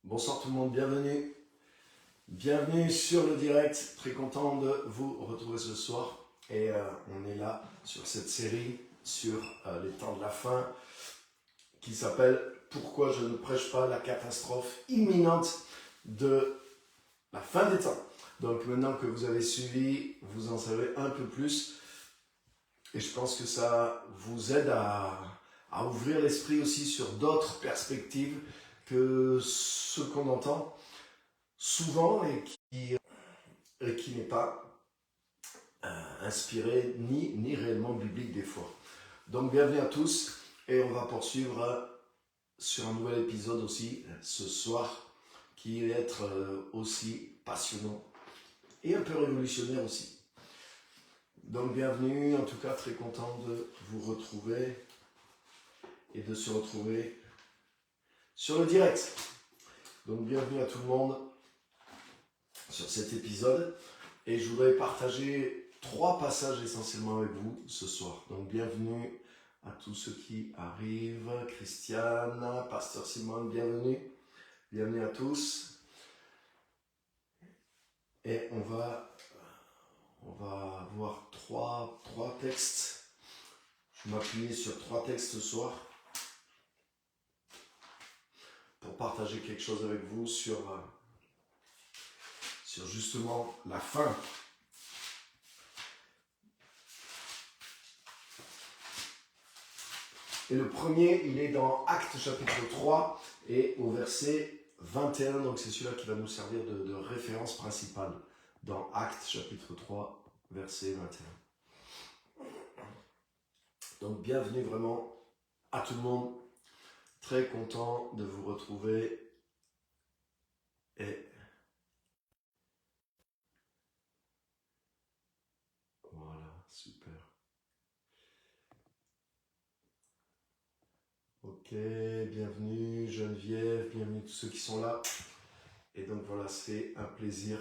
Bonsoir tout le monde, bienvenue. Bienvenue sur le direct, très content de vous retrouver ce soir. Et on est là sur cette série sur les temps de la fin qui s'appelle « Pourquoi je ne prêche pas la catastrophe imminente de la fin des temps ». Donc maintenant que vous avez suivi, vous en savez un peu plus. Et je pense que ça vous aide à ouvrir l'esprit aussi sur d'autres perspectives que ce qu'on entend souvent et qui n'est pas inspiré ni réellement biblique des fois. Donc bienvenue à tous et on va poursuivre sur un nouvel épisode aussi ce soir qui va être aussi passionnant et un peu révolutionnaire aussi. Donc bienvenue, en tout cas très content de vous retrouver et de se retrouver sur le direct. Donc bienvenue à tout le monde sur cet épisode et je voudrais partager 3 passages essentiellement avec vous ce soir. Donc bienvenue à tous ceux qui arrivent, Christiane, Pasteur Simone, bienvenue. Bienvenue à tous. Et on va voir trois textes. Je m'appuie sur 3 textes ce soir pour partager quelque chose avec vous sur justement la fin. Et le premier, il est dans Actes chapitre 3 et au verset 21, donc c'est celui-là qui va nous servir de référence principale dans Actes chapitre 3, verset 21. Donc bienvenue vraiment à tout le monde, très content de vous retrouver et voilà, super. Ok, bienvenue Geneviève, bienvenue tous ceux qui sont là. Et donc voilà, c'est un plaisir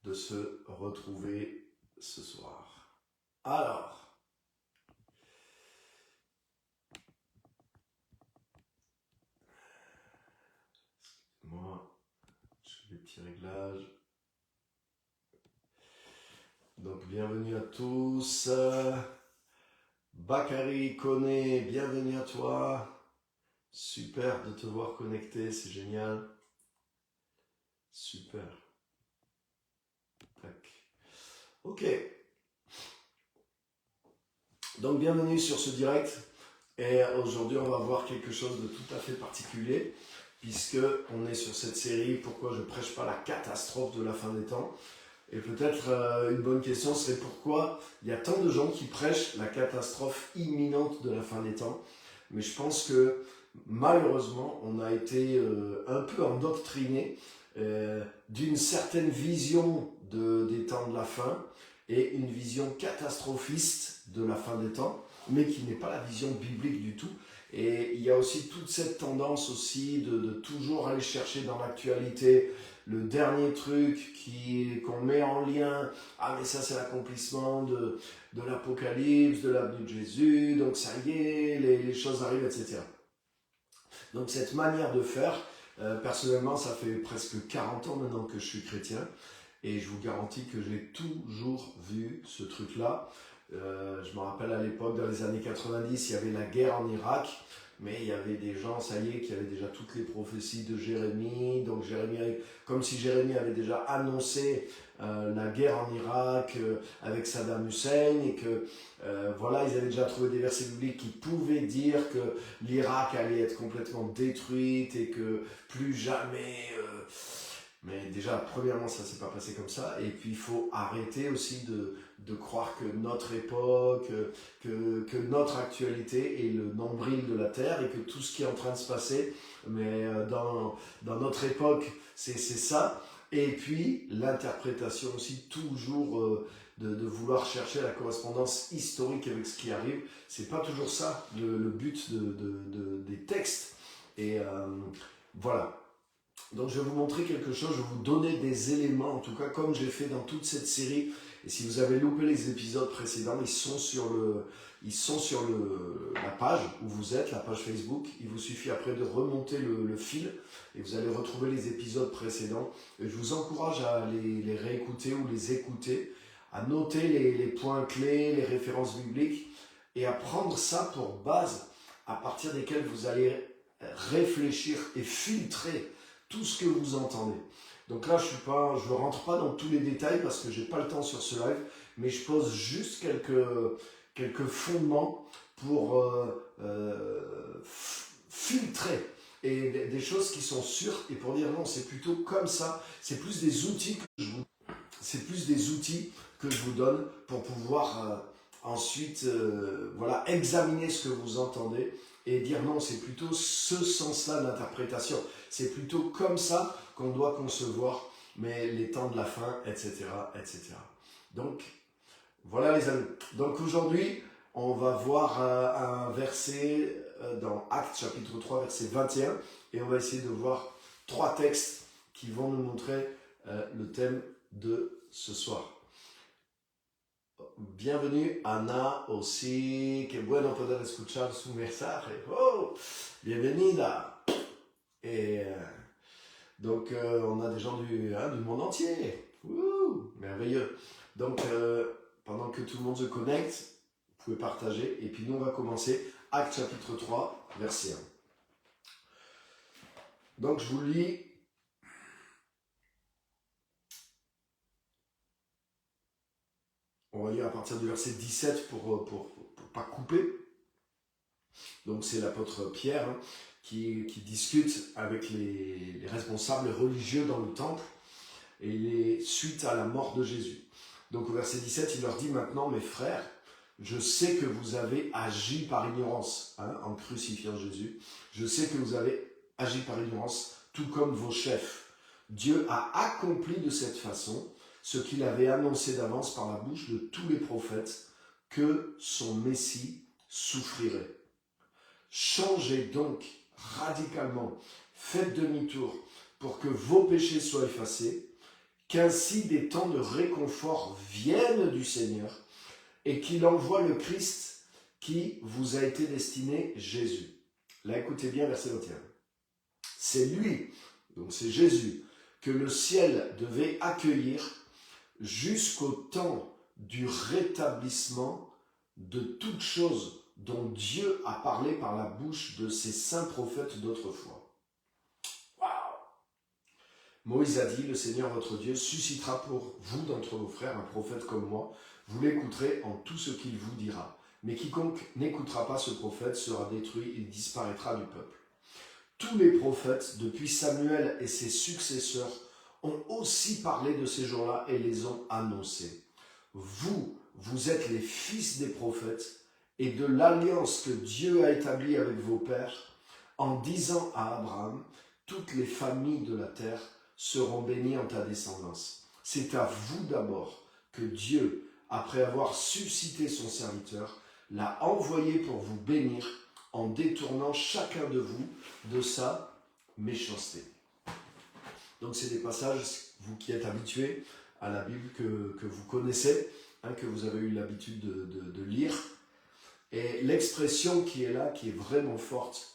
de se retrouver ce soir. Alors, moi, je fais des petits réglages. Donc bienvenue à tous. Bakary Koné, bienvenue à toi. Super de te voir connecté, c'est génial. Super. Tac. Ok. Donc bienvenue sur ce direct. Et aujourd'hui, on va voir quelque chose de tout à fait particulier, puisque on est sur cette série « Pourquoi je ne prêche pas la catastrophe de la fin des temps ?» Et peut-être une bonne question serait pourquoi il y a tant de gens qui prêchent la catastrophe imminente de la fin des temps. Mais je pense que malheureusement, on a été un peu endoctriné d'une certaine vision des temps de la fin et une vision catastrophiste de la fin des temps, mais qui n'est pas la vision biblique du tout. Et il y a aussi toute cette tendance aussi de toujours aller chercher dans l'actualité le dernier truc qu'on met en lien. Ah mais ça c'est l'accomplissement de l'Apocalypse, de la venue de Jésus, donc ça y est, les choses arrivent, etc. Donc cette manière de faire, personnellement ça fait presque 40 ans maintenant que je suis chrétien, et je vous garantis que j'ai toujours vu ce truc-là. Je me rappelle à l'époque, dans les années 90, il y avait la guerre en Irak, mais il y avait des gens, ça y est, qui avaient déjà toutes les prophéties de Jérémie. Donc comme si Jérémie avait déjà annoncé la guerre en Irak avec Saddam Hussein, et que voilà, ils avaient déjà trouvé des versets bibliques qui pouvaient dire que l'Irak allait être complètement détruite et que plus jamais... Mais déjà, premièrement, ça ne s'est pas passé comme ça. Et puis, il faut arrêter aussi de croire que notre époque, que notre actualité est le nombril de la Terre et que tout ce qui est en train de se passer, mais dans notre époque, c'est ça. Et puis, l'interprétation aussi, toujours de vouloir chercher la correspondance historique avec ce qui arrive. C'est pas toujours ça, le but des textes. Et voilà. Donc je vais vous montrer quelque chose, je vais vous donner des éléments, en tout cas comme j'ai fait dans toute cette série. Et si vous avez loupé les épisodes précédents, ils sont sur la page où vous êtes, la page Facebook. Il vous suffit après de remonter le fil et vous allez retrouver les épisodes précédents. Et je vous encourage à les réécouter ou les écouter, à noter les points clés, les références bibliques et à prendre ça pour base à partir desquelles vous allez réfléchir et filtrer tout ce que vous entendez. Donc là, je ne rentre pas dans tous les détails parce que je n'ai pas le temps sur ce live, mais je pose juste quelques fondements pour filtrer et des choses qui sont sûres et pour dire non, c'est plutôt comme ça. C'est plus des outils que je vous donne pour pouvoir ensuite voilà, examiner ce que vous entendez et dire non, c'est plutôt ce sens-là d'interprétation. C'est plutôt comme ça qu'on doit concevoir, mais les temps de la fin, etc., etc. Donc, voilà les amis. Donc aujourd'hui, on va voir un verset dans Actes chapitre 3, verset 21, et on va essayer de voir 3 textes qui vont nous montrer le thème de ce soir. Bienvenue Ana aussi, que bueno poder escuchar su mensaje. Oh, bienvenida. Et donc on a des gens du monde entier. Merveilleux. Donc pendant que tout le monde se connecte, vous pouvez partager. Et puis nous on va commencer Actes chapitre 3, verset 1. Donc je vous lis. On va lire à partir du verset 17 pour pas couper. Donc c'est l'apôtre Pierre qui discute avec les responsables religieux dans le temple et il est suite à la mort de Jésus. Donc au verset 17, il leur dit maintenant, mes frères, je sais que vous avez agi par ignorance en crucifiant Jésus. Je sais que vous avez agi par ignorance, tout comme vos chefs. Dieu a accompli de cette façon ce qu'il avait annoncé d'avance par la bouche de tous les prophètes, que son Messie souffrirait. Changez donc radicalement, faites demi-tour pour que vos péchés soient effacés, qu'ainsi des temps de réconfort viennent du Seigneur et qu'il envoie le Christ qui vous a été destiné, Jésus. Là, écoutez bien, verset 21. C'est lui, donc c'est Jésus, que le ciel devait accueillir jusqu'au temps du rétablissement de toutes choses dont Dieu a parlé par la bouche de ses saints prophètes d'autrefois. Waouh! Moïse a dit, le Seigneur votre Dieu suscitera pour vous d'entre vos frères un prophète comme moi. Vous l'écouterez en tout ce qu'il vous dira. Mais quiconque n'écoutera pas ce prophète sera détruit, il disparaîtra du peuple. Tous les prophètes, depuis Samuel et ses successeurs, ont aussi parlé de ces jours-là et les ont annoncés. Vous êtes les fils des prophètes et de l'alliance que Dieu a établie avec vos pères, en disant à Abraham, toutes les familles de la terre seront bénies en ta descendance. C'est à vous d'abord que Dieu, après avoir suscité son serviteur, l'a envoyé pour vous bénir en détournant chacun de vous de sa méchanceté. Donc c'est des passages, vous qui êtes habitués à la Bible, que vous connaissez, que vous avez eu l'habitude de lire. Et l'expression qui est là, qui est vraiment forte,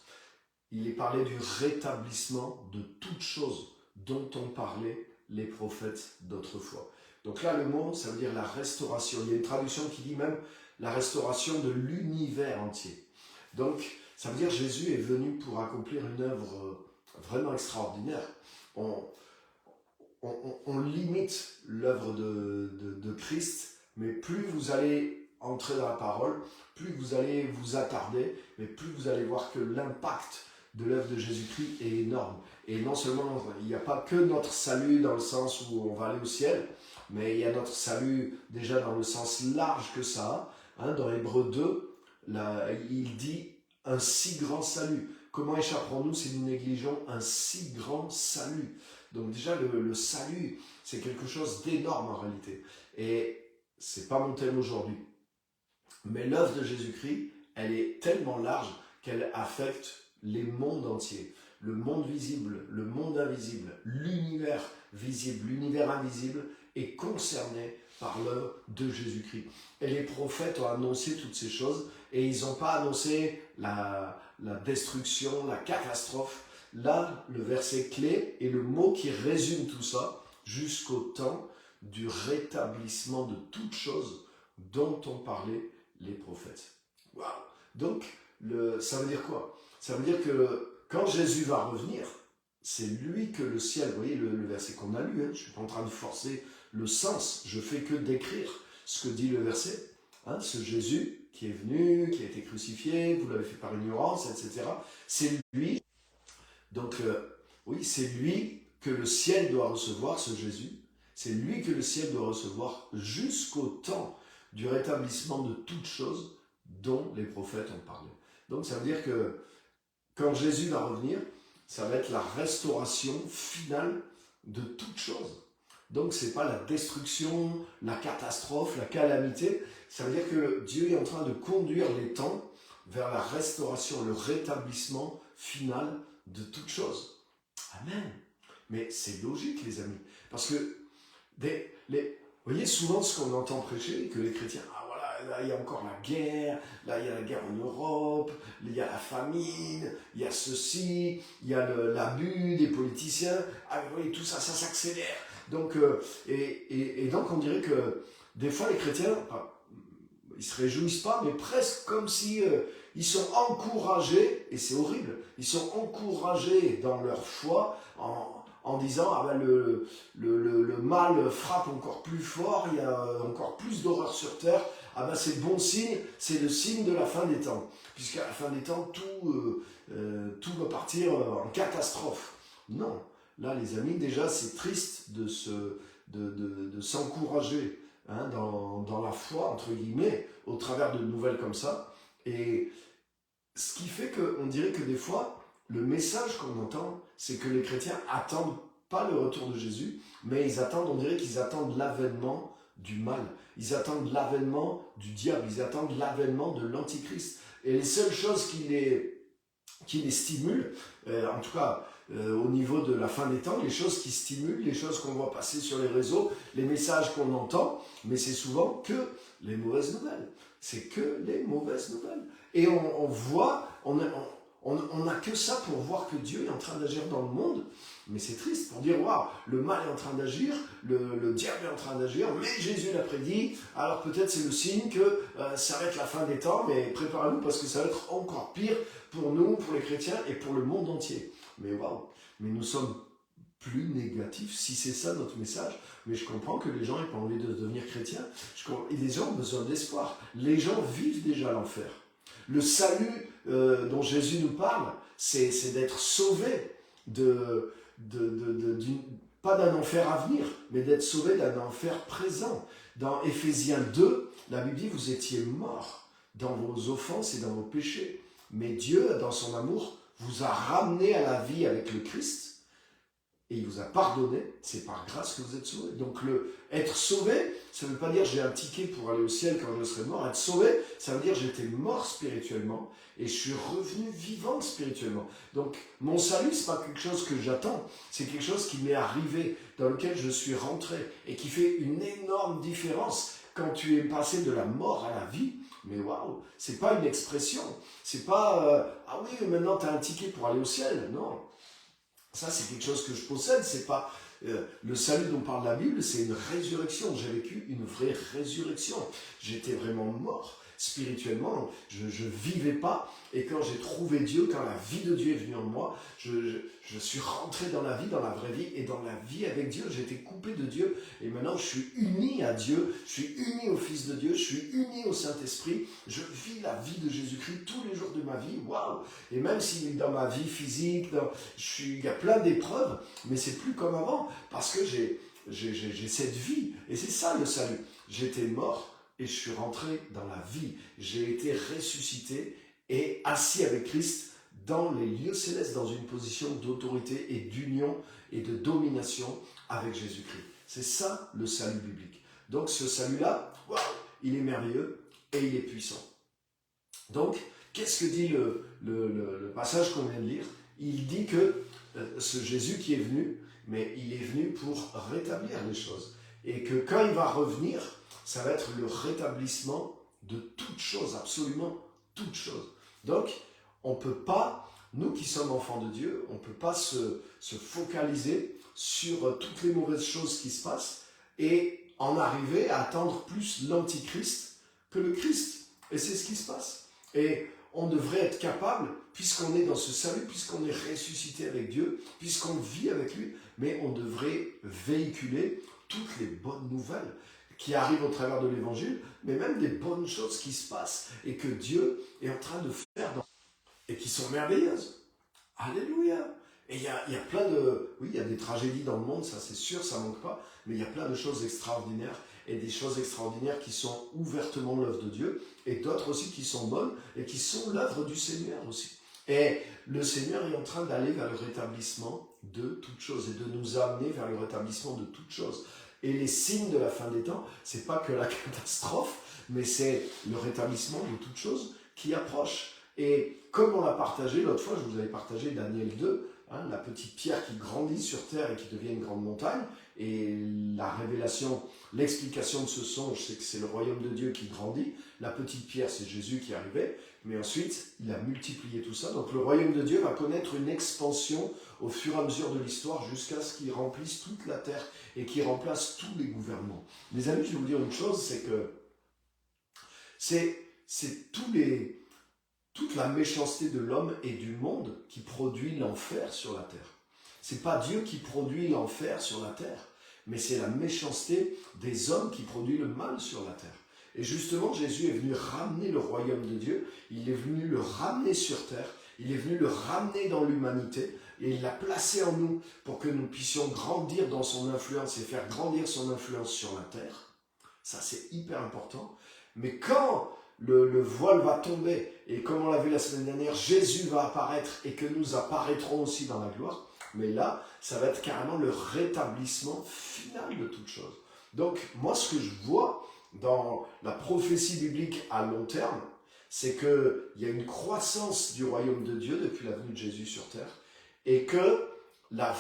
il est parlé du rétablissement de toutes choses dont ont parlé les prophètes d'autrefois. Donc là, le mot, ça veut dire la restauration. Il y a une traduction qui dit même la restauration de l'univers entier. Donc, ça veut dire que Jésus est venu pour accomplir une œuvre vraiment extraordinaire. On limite l'œuvre de Christ, mais plus vous allez entrer dans la parole, plus vous allez vous attarder, mais plus vous allez voir que l'impact de l'œuvre de Jésus-Christ est énorme. Et non seulement, il n'y a pas que notre salut dans le sens où on va aller au ciel, mais il y a notre salut déjà dans le sens large que ça a. Dans Hébreux 2, là, il dit un si grand salut. Comment échapperons-nous si nous négligeons un si grand salut? Donc déjà, le salut, c'est quelque chose d'énorme en réalité. Et c'est pas mon thème aujourd'hui. Mais l'œuvre de Jésus-Christ, elle est tellement large qu'elle affecte les mondes entiers. le monde visible, le monde invisible, l'univers visible, l'univers invisible est concerné par l'œuvre de Jésus-Christ. Et les prophètes ont annoncé toutes ces choses et ils n'ont pas annoncé la destruction, la catastrophe. Là, le verset clé est le mot qui résume tout ça jusqu'au temps du rétablissement de toutes choses dont ont parlé les prophètes. Waouh! Donc, ça veut dire quoi? Ça veut dire que quand Jésus va revenir, c'est lui que le ciel, vous voyez le verset qu'on a lu, hein, je ne suis pas en train de forcer le sens, je fais que décrire ce que dit le verset. Hein, ce Jésus qui est venu, qui a été crucifié, vous l'avez fait par ignorance, etc. C'est lui, donc oui, c'est lui que le ciel doit recevoir, ce Jésus. C'est lui que le ciel doit recevoir jusqu'au temps du rétablissement de toutes choses dont les prophètes ont parlé. Donc ça veut dire que quand Jésus va revenir, ça va être la restauration finale de toutes choses. Donc ce n'est pas la destruction, la catastrophe, la calamité. Ça veut dire que Dieu est en train de conduire les temps vers la restauration, le rétablissement final de toutes choses. Amen. Mais c'est logique, les amis. Parce que, vous voyez souvent ce qu'on entend prêcher, que les chrétiens, ah voilà, là il y a encore la guerre, là il y a la guerre en Europe, il y a la famine, il y a ceci, il y a l'abus des politiciens, ah vous voyez, tout ça, ça s'accélère. Donc, et donc on dirait que des fois les chrétiens, ils se réjouissent pas, mais presque comme si ils sont encouragés, et c'est horrible, ils sont encouragés dans leur foi en disant ah ben le mal frappe encore plus fort, il y a encore plus d'horreur sur terre, ah ben c'est bon signe, c'est le signe de la fin des temps, puisqu'à la fin des temps tout va partir en catastrophe. Non, là les amis, déjà c'est triste de s'encourager hein, dans la foi, entre guillemets, au travers de nouvelles comme ça, et ce qui fait qu'on dirait que des fois, le message qu'on entend, c'est que les chrétiens attendent pas le retour de Jésus, mais ils attendent, on dirait qu'ils attendent l'avènement du mal. Ils attendent l'avènement du diable, ils attendent l'avènement de l'antichrist. Et les seules choses qui les stimulent, en tout cas au niveau de la fin des temps, les choses qui stimulent, les choses qu'on voit passer sur les réseaux, les messages qu'on entend, mais c'est souvent que les mauvaises nouvelles. C'est que les mauvaises nouvelles. Et on voit, on n'a que ça pour voir que Dieu est en train d'agir dans le monde, mais c'est triste pour dire, waouh, le mal est en train d'agir, le diable est en train d'agir, mais Jésus l'a prédit, alors peut-être c'est le signe que ça va être la fin des temps, mais préparez-vous parce que ça va être encore pire pour nous, pour les chrétiens et pour le monde entier. Mais waouh, mais nous sommes plus négatifs, si c'est ça notre message, mais je comprends que les gens n'aient pas envie de devenir chrétiens, et les gens ont besoin d'espoir, les gens vivent déjà l'enfer. Le salut dont Jésus nous parle, c'est d'être sauvé pas d'un enfer à venir, mais d'être sauvé d'un enfer présent. Dans Éphésiens 2, la Bible dit, vous étiez morts dans vos offenses et dans vos péchés. Mais Dieu, dans son amour, vous a ramené à la vie avec le Christ, et il vous a pardonné, c'est par grâce que vous êtes sauvés. Donc être sauvé, ça ne veut pas dire j'ai un ticket pour aller au ciel quand je serai mort. Être sauvé, ça veut dire j'étais mort spirituellement et je suis revenu vivant spirituellement. Donc mon salut, ce n'est pas quelque chose que j'attends, c'est quelque chose qui m'est arrivé, dans lequel je suis rentré et qui fait une énorme différence quand tu es passé de la mort à la vie. Mais waouh, c'est pas une expression, c'est pas ah oui, maintenant tu as un ticket pour aller au ciel, non. Ça, c'est quelque chose que je possède, c'est pas le salut dont parle la Bible, c'est une résurrection. J'ai vécu une vraie résurrection. J'étais vraiment mort spirituellement, je vivais pas, et quand j'ai trouvé Dieu, quand la vie de Dieu est venue en moi, je suis rentré dans la vie, dans la vraie vie, et dans la vie avec Dieu, j'étais coupé de Dieu, et maintenant je suis uni à Dieu, je suis uni au Fils de Dieu, je suis uni au Saint-Esprit, je vis la vie de Jésus-Christ tous les jours de ma vie, waouh! Et même si dans ma vie physique, il y a plein d'épreuves, mais c'est plus comme avant, parce que j'ai cette vie, et c'est ça le salut. J'étais mort, et je suis rentré dans la vie. J'ai été ressuscité et assis avec Christ dans les lieux célestes, dans une position d'autorité et d'union et de domination avec Jésus-Christ. C'est ça le salut biblique. Donc ce salut-là, wow, il est merveilleux et il est puissant. Donc, qu'est-ce que dit le passage qu'on vient de lire? il dit que ce Jésus qui est venu, mais il est venu pour rétablir les choses. Et que quand il va revenir, ça va être le rétablissement de toutes choses, absolument toutes choses. Donc, on ne peut pas, nous qui sommes enfants de Dieu, on ne peut pas se focaliser sur toutes les mauvaises choses qui se passent et en arriver à attendre plus l'Antichrist que le Christ. Et c'est ce qui se passe. Et on devrait être capable, puisqu'on est dans ce salut, puisqu'on est ressuscité avec Dieu, puisqu'on vit avec lui, mais on devrait véhiculer toutes les bonnes nouvelles qui arrivent au travers de l'Évangile, mais même des bonnes choses qui se passent et que Dieu est en train de faire et qui sont merveilleuses. Alléluia! Et il y a plein de... Oui, il y a des tragédies dans le monde, ça c'est sûr, ça ne manque pas, mais il y a plein de choses extraordinaires et des choses extraordinaires qui sont ouvertement l'œuvre de Dieu et d'autres aussi qui sont bonnes et qui sont l'œuvre du Seigneur aussi. Et le Seigneur est en train d'aller vers le rétablissement de toutes choses et de nous amener vers le rétablissement de toutes choses. Et les signes de la fin des temps, c'est pas que la catastrophe, mais c'est le rétablissement de toutes choses qui approche. Et comme on l'a partagé l'autre fois, je vous avais partagé Daniel 2, la petite pierre qui grandit sur terre et qui devient une grande montagne, et la révélation, l'explication de ce songe, c'est que c'est le royaume de Dieu qui grandit. La petite pierre, c'est Jésus qui arrivait, mais ensuite, il a multiplié tout ça. Donc le royaume de Dieu va connaître une expansion au fur et à mesure de l'histoire jusqu'à ce qu'il remplisse toute la terre et qu'il remplace tous les gouvernements. Mes amis, je vais vous dire une chose, c'est que c'est toute la méchanceté de l'homme et du monde qui produit l'enfer sur la terre. C'est pas Dieu qui produit l'enfer sur la terre, mais c'est la méchanceté des hommes qui produit le mal sur la terre. Et justement, Jésus est venu ramener le royaume de Dieu, il est venu le ramener sur terre, il est venu le ramener dans l'humanité, et il l'a placé en nous pour que nous puissions grandir dans son influence et faire grandir son influence sur la terre. Ça, c'est hyper important. Mais quand le voile va tomber, et comme on l'a vu la semaine dernière, Jésus va apparaître et que nous apparaîtrons aussi dans la gloire, mais là, ça va être carrément le rétablissement final de toute chose. Donc, moi, ce que je vois dans la prophétie biblique à long terme, c'est qu'il y a une croissance du royaume de Dieu depuis la venue de Jésus sur terre, et que la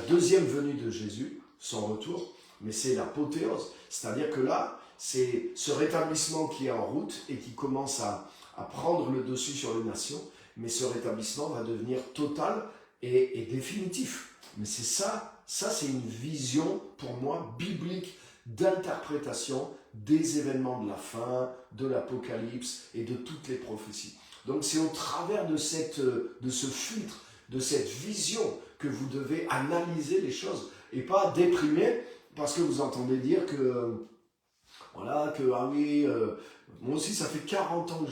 deuxième venue de Jésus, son retour, mais c'est l'apothéose. C'est-à-dire que là, c'est ce rétablissement qui est en route et qui commence à prendre le dessus sur les nations, mais ce rétablissement va devenir total et définitif. Mais c'est ça c'est une vision pour moi biblique d'interprétation des événements de la fin, de l'Apocalypse et de toutes les prophéties. Donc c'est au travers de ce filtre, de cette vision que vous devez analyser les choses et pas déprimer parce que vous entendez dire que moi aussi ça fait 40 ans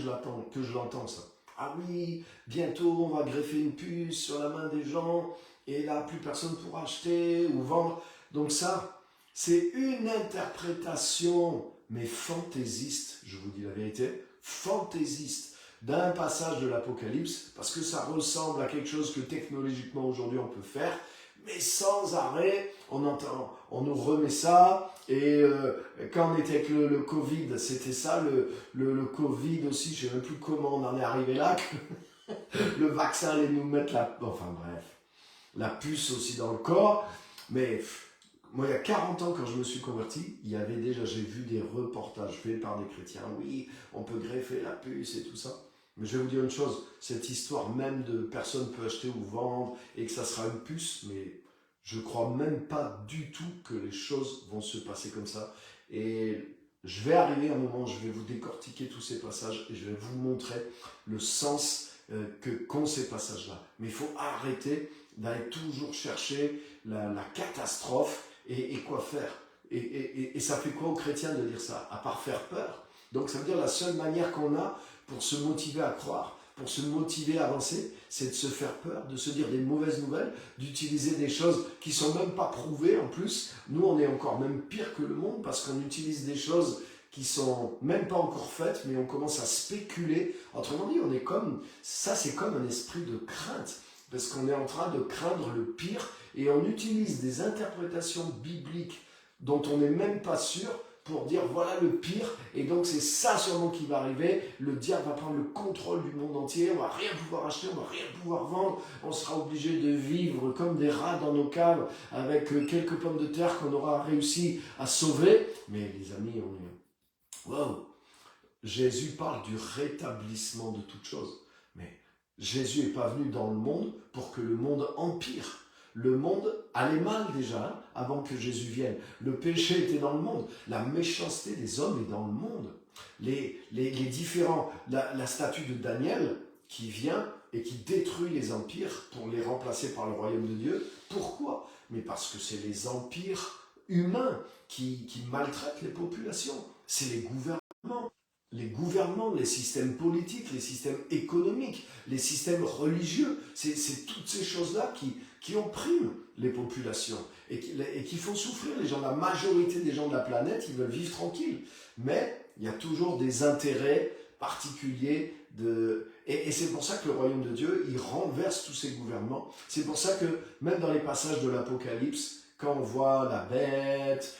que je l'entends ça. Ah oui, bientôt on va greffer une puce sur la main des gens et là plus personne pourra acheter ou vendre. Donc ça, c'est une interprétation, mais fantaisiste, je vous dis la vérité, fantaisiste d'un passage de l'Apocalypse, parce que ça ressemble à quelque chose que technologiquement aujourd'hui on peut faire, mais sans arrêt, on nous remet ça, et quand on était avec le Covid, c'était ça, le Covid aussi, je ne sais même plus comment on en est arrivé là, que le vaccin allait nous mettre la puce aussi dans le corps, mais moi il y a 40 ans quand je me suis converti, j'ai vu des reportages faits par des chrétiens, oui, on peut greffer la puce et tout ça. Mais je vais vous dire une chose, cette histoire même de personne peut acheter ou vendre et que ça sera une puce, mais je ne crois même pas du tout que les choses vont se passer comme ça. Et je vais arriver à un moment, je vais vous décortiquer tous ces passages et je vais vous montrer le sens qu'ont ces passages-là. Mais il faut arrêter d'aller toujours chercher la catastrophe et quoi faire. Et ça fait quoi aux chrétiens de dire ça, à part faire peur? Donc ça veut dire la seule manière qu'on a pour se motiver à croire, pour se motiver à avancer, c'est de se faire peur, de se dire des mauvaises nouvelles, d'utiliser des choses qui ne sont même pas prouvées en plus. Nous, on est encore même pire que le monde parce qu'on utilise des choses qui ne sont même pas encore faites, mais on commence à spéculer. Autrement dit, c'est comme un esprit de crainte, parce qu'on est en train de craindre le pire et on utilise des interprétations bibliques dont on n'est même pas sûr pour dire voilà le pire, et donc c'est ça sûrement qui va arriver. Le diable va prendre le contrôle du monde entier, on va rien pouvoir acheter, on va rien pouvoir vendre, on sera obligé de vivre comme des rats dans nos caves avec quelques pommes de terre qu'on aura réussi à sauver. Mais les amis, on est... Wow! Jésus parle du rétablissement de toutes choses. Mais Jésus n'est pas venu dans le monde pour que le monde empire. Le monde allait mal déjà avant que Jésus vienne. Le péché était dans le monde. La méchanceté des hommes est dans le monde. Les différents... La statue de Daniel qui vient et qui détruit les empires pour les remplacer par le royaume de Dieu. Pourquoi? Mais parce que c'est les empires humains qui maltraitent les populations. C'est les gouvernements, les systèmes politiques, les systèmes économiques, les systèmes religieux, c'est toutes ces choses-là qui oppriment les populations et qui font souffrir les gens. La majorité des gens de la planète, ils veulent vivre tranquilles. Mais il y a toujours des intérêts particuliers. Et c'est pour ça que le royaume de Dieu, il renverse tous ces gouvernements. C'est pour ça que même dans les passages de l'Apocalypse, quand on voit la bête,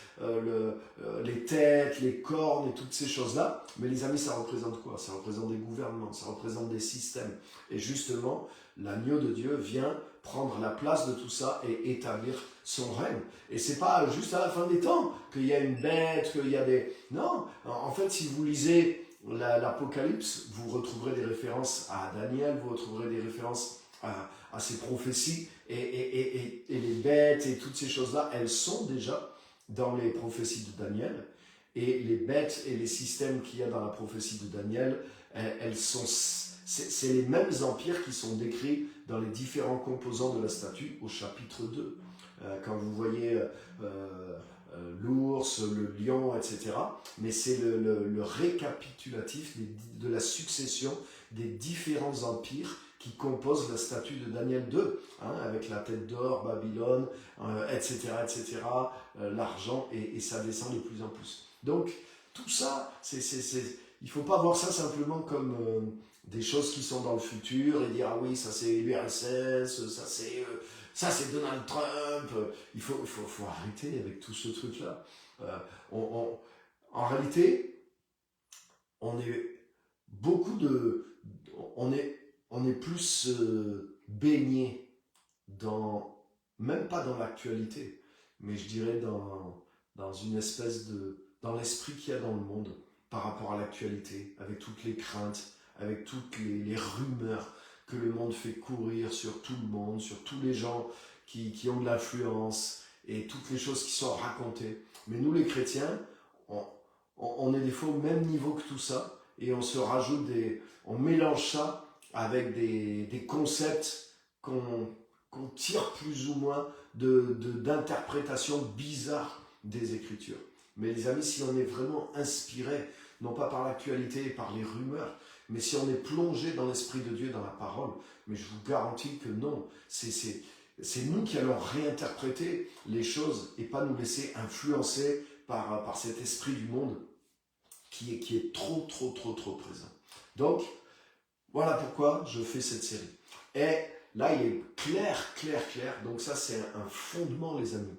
les têtes, les cornes et toutes ces choses-là, mais les amis, ça représente quoi? Ça représente des gouvernements, ça représente des systèmes. Et justement, l'agneau de Dieu vient prendre la place de tout ça et établir son règne. Et c'est pas juste à la fin des temps qu'il y a une bête, qu'il y a des... Non, en fait, si vous lisez l'Apocalypse, vous retrouverez des références à Daniel, vous retrouverez des références à ces prophéties, et les bêtes et toutes ces choses-là, elles sont déjà dans les prophéties de Daniel. Et les bêtes et les systèmes qu'il y a dans la prophétie de Daniel, c'est les mêmes empires qui sont décrits dans les différents composants de la statue au chapitre 2. Quand vous voyez l'ours, le lion, etc. Mais c'est le récapitulatif de la succession des différents empires qui composent la statue de Daniel 2, avec la tête d'or, Babylone, etc., l'argent, et ça descend de plus en plus. Donc, tout ça, il ne faut pas voir ça simplement comme des choses qui sont dans le futur et dire « Ah oui, ça c'est l'URSS, ça c'est Donald Trump ». Il faut arrêter avec tout ce truc-là. En réalité, on est on est plus baigné même pas dans l'actualité, mais je dirais dans une espèce dans l'esprit qu'il y a dans le monde par rapport à l'actualité, avec toutes les craintes, avec toutes les rumeurs que le monde fait courir sur tout le monde, sur tous les gens qui ont de l'influence et toutes les choses qui sont racontées. Mais nous les chrétiens, on est des fois au même niveau que tout ça, et on se rajoute on mélange ça avec des concepts qu'on tire plus ou moins d'interprétations bizarres des Écritures. Mais les amis, si on est vraiment inspiré, non pas par l'actualité et par les rumeurs, mais si on est plongé dans l'Esprit de Dieu, dans la parole, mais je vous garantis que non, c'est nous qui allons réinterpréter les choses et pas nous laisser influencer par cet esprit du monde qui est trop présent. Donc, voilà pourquoi je fais cette série. Et là, il est clair. Donc ça, c'est un fondement, les amis.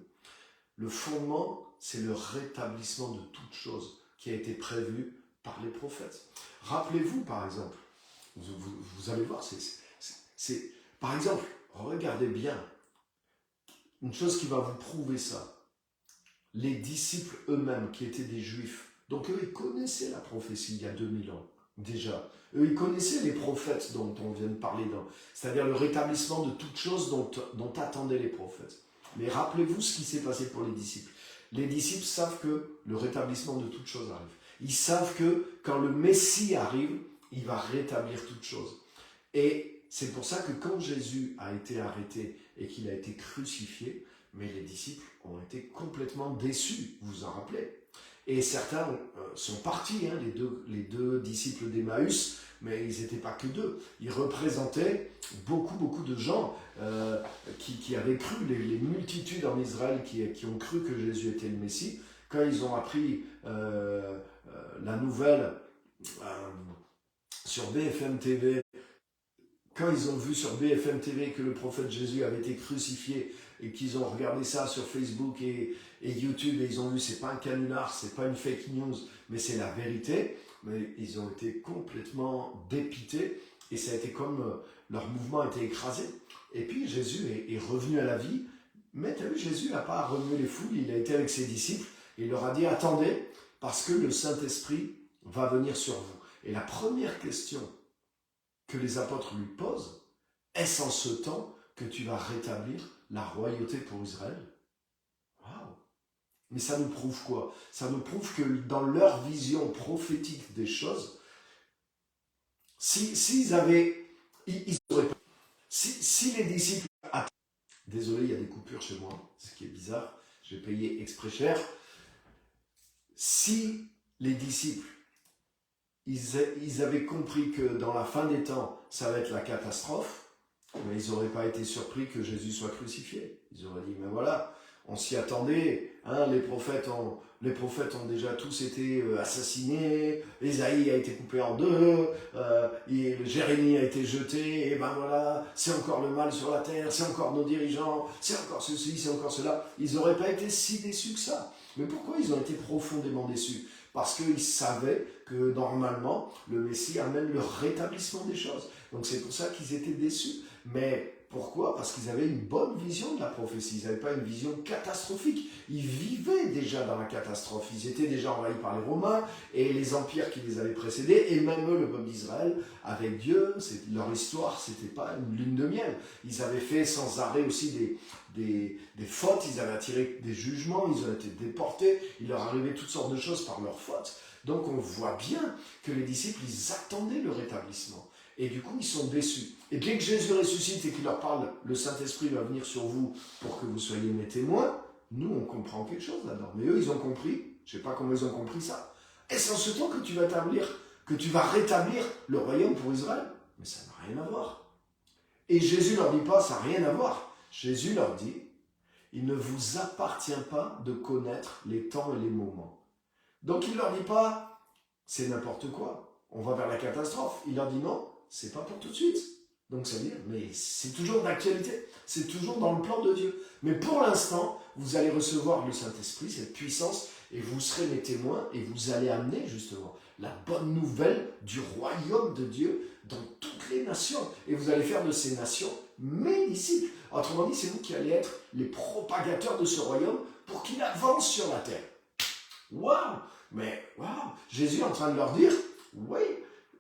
Le fondement, c'est le rétablissement de toute chose qui a été prévu par les prophètes. Rappelez-vous, par exemple, vous allez voir, par exemple, regardez bien, une chose qui va vous prouver ça. Les disciples eux-mêmes, qui étaient des juifs, donc eux, ils connaissaient la prophétie il y a 2000 ans, déjà. Eux, ils connaissaient les prophètes dont on vient de parler, c'est-à-dire le rétablissement de toutes choses dont attendaient les prophètes. Mais rappelez-vous ce qui s'est passé pour les disciples. Les disciples savent que le rétablissement de toutes choses arrive. Ils savent que quand le Messie arrive, il va rétablir toutes choses. Et c'est pour ça que quand Jésus a été arrêté et qu'il a été crucifié, mais les disciples ont été complètement déçus, vous vous en rappelez. Et certains sont partis, les deux disciples d'Emmaüs, mais ils n'étaient pas que deux. Ils représentaient beaucoup de gens qui avaient cru, les multitudes en Israël qui ont cru que Jésus était le Messie. Quand ils ont appris la nouvelle sur BFM TV quand ils ont vu sur BFM TV que le prophète Jésus avait été crucifié et qu'ils ont regardé ça sur Facebook et YouTube et ils ont vu c'est pas un canular, c'est pas une fake news, mais c'est la vérité, mais ils ont été complètement dépités et ça a été comme leur mouvement a été écrasé. Et puis Jésus est revenu à la vie, mais tu as vu, Jésus n'a pas remué les foules, il a été avec ses disciples et il leur a dit attendez, parce que le Saint-Esprit va venir sur vous. Et la première question que les apôtres lui posent, est-ce en ce temps que tu vas rétablir la royauté pour Israël? Waouh! Mais ça nous prouve quoi? Ça nous prouve que dans leur vision prophétique des choses, s'ils avaient... Ils auraient pas... Si les disciples... Désolé, il y a des coupures chez moi, ce qui est bizarre, j'ai payé exprès cher. Si les disciples ils avaient compris que dans la fin des temps, ça va être la catastrophe, mais ils n'auraient pas été surpris que Jésus soit crucifié. Ils auraient dit, mais voilà, on s'y attendait, hein, les prophètes ont déjà tous été assassinés, Ésaïe a été coupé en deux, Jérémie a été jeté, et ben voilà, c'est encore le mal sur la terre, c'est encore nos dirigeants, c'est encore ceci, c'est encore cela. Ils n'auraient pas été si déçus que ça. Mais pourquoi ils ont été profondément déçus? Parce qu'ils savaient que normalement, le Messie amène le rétablissement des choses. Donc c'est pour ça qu'ils étaient déçus. Mais pourquoi? Parce qu'ils avaient une bonne vision de la prophétie. Ils n'avaient pas une vision catastrophique. Ils vivaient déjà dans la catastrophe. Ils étaient déjà envahis par les Romains et les empires qui les avaient précédés. Et même eux, le peuple d'Israël, avec Dieu, leur histoire, c'était pas une lune de miel. Ils avaient fait sans arrêt aussi des fautes. Ils avaient attiré des jugements. Ils ont été déportés. Il leur arrivait toutes sortes de choses par leurs fautes. Donc on voit bien que les disciples, ils attendaient le rétablissement. Et du coup, ils sont déçus. Et dès que Jésus ressuscite et qu'il leur parle, le Saint-Esprit va venir sur vous pour que vous soyez mes témoins, nous, on comprend quelque chose là-dedans. Mais eux, ils ont compris. Je ne sais pas comment ils ont compris ça. Est-ce en ce temps que tu vas rétablir le royaume pour Israël? Mais ça n'a rien à voir. Et Jésus ne leur dit pas, ça n'a rien à voir. Jésus leur dit, il ne vous appartient pas de connaître les temps et les moments. Donc il ne leur dit pas, c'est n'importe quoi, on va vers la catastrophe. Il leur dit non, c'est pas pour tout de suite. Donc ça veut dire, mais c'est toujours d'actualité, c'est toujours dans le plan de Dieu. Mais pour l'instant, vous allez recevoir le Saint-Esprit, cette puissance, et vous serez mes témoins, et vous allez amener justement la bonne nouvelle du royaume de Dieu dans toutes les nations. Et vous allez faire de ces nations mes disciples. Autrement dit, c'est vous qui allez être les propagateurs de ce royaume pour qu'il avance sur la terre. Waouh! Mais waouh! Jésus est en train de leur dire, oui,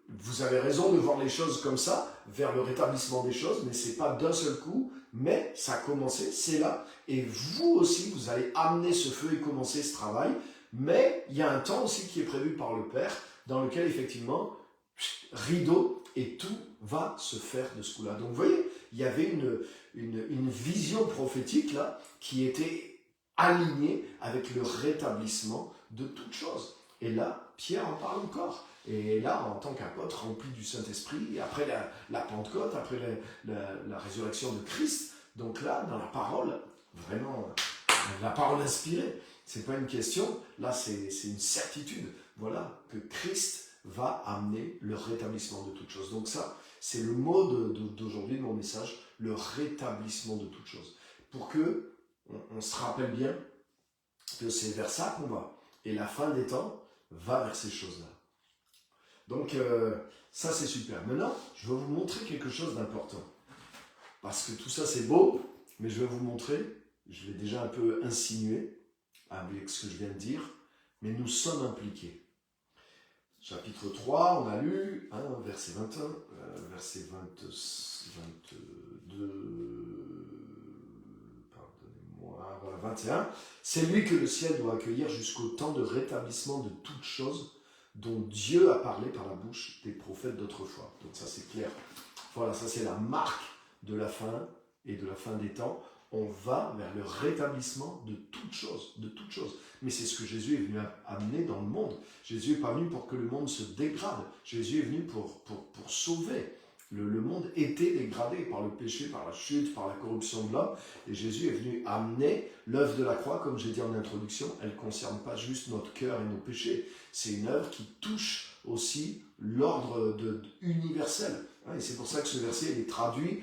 vous avez raison de voir les choses comme ça, vers le rétablissement des choses, mais c'est pas d'un seul coup, mais ça a commencé, c'est là, et vous aussi, vous allez amener ce feu et commencer ce travail, mais il y a un temps aussi qui est prévu par le Père, dans lequel effectivement, rideau, et tout va se faire de ce coup-là. Donc vous voyez, il y avait une vision prophétique là, qui était alignée avec le rétablissement de toutes choses. Et là, Pierre en parle encore. Et là, en tant qu'apôtre rempli du Saint-Esprit, après la Pentecôte, après la résurrection de Christ, donc là, dans la parole, vraiment, la parole inspirée, c'est pas une question, là c'est une certitude, voilà, que Christ va amener le rétablissement de toutes choses. Donc ça, c'est le mot d'aujourd'hui de mon message, le rétablissement de toutes choses. Pour que on se rappelle bien que c'est vers ça qu'on va. Et la fin des temps va vers ces choses-là. Donc, ça c'est super. Maintenant, je vais vous montrer quelque chose d'important. Parce que tout ça c'est beau, mais je vais vous montrer, je l'ai déjà un peu insinué avec ce que je viens de dire, mais nous sommes impliqués. Chapitre 3, on a lu, verset 21, verset 22, pardonnez-moi, voilà, 21. C'est lui que le ciel doit accueillir jusqu'au temps de rétablissement de toutes choses dont Dieu a parlé par la bouche des prophètes d'autrefois. Donc ça c'est clair. Voilà, ça c'est la marque de la fin et de la fin des temps. On va vers le rétablissement de toutes choses, de toutes choses. Mais c'est ce que Jésus est venu amener dans le monde. Jésus n'est pas venu pour que le monde se dégrade. Jésus est venu pour sauver. Le monde était dégradé par le péché, par la chute, par la corruption de l'homme. Et Jésus est venu amener l'œuvre de la croix, comme j'ai dit en introduction. Elle ne concerne pas juste notre cœur et nos péchés. C'est une œuvre qui touche aussi l'ordre universel. Et c'est pour ça que ce verset il est traduit